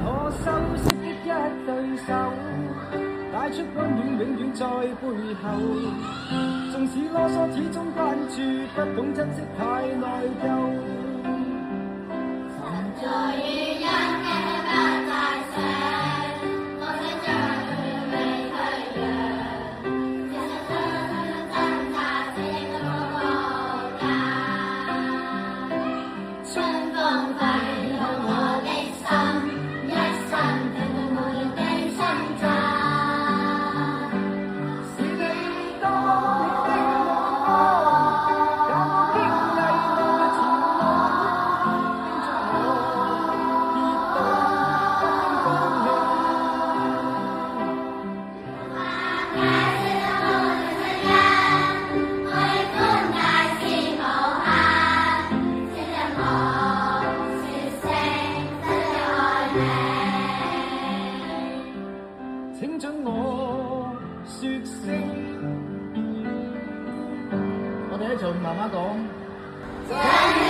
可修飾的一對手，帶出溫暖永遠在背後。縱使囉嗦，始終關注，不懂珍惜太內疚。常在原因嘅不再想，我想將佢未退讓，其實掙扎這個國家。春風揮向我的心，一生聽到無言地掙扎。是你當年的目光，教我經歷那前路，叮囑我跌倒不應放棄。解釋了我的聲音，我的寬大是無限，請讓我說聲真的愛你。請准我說聲，我哋一齊慢慢講。真的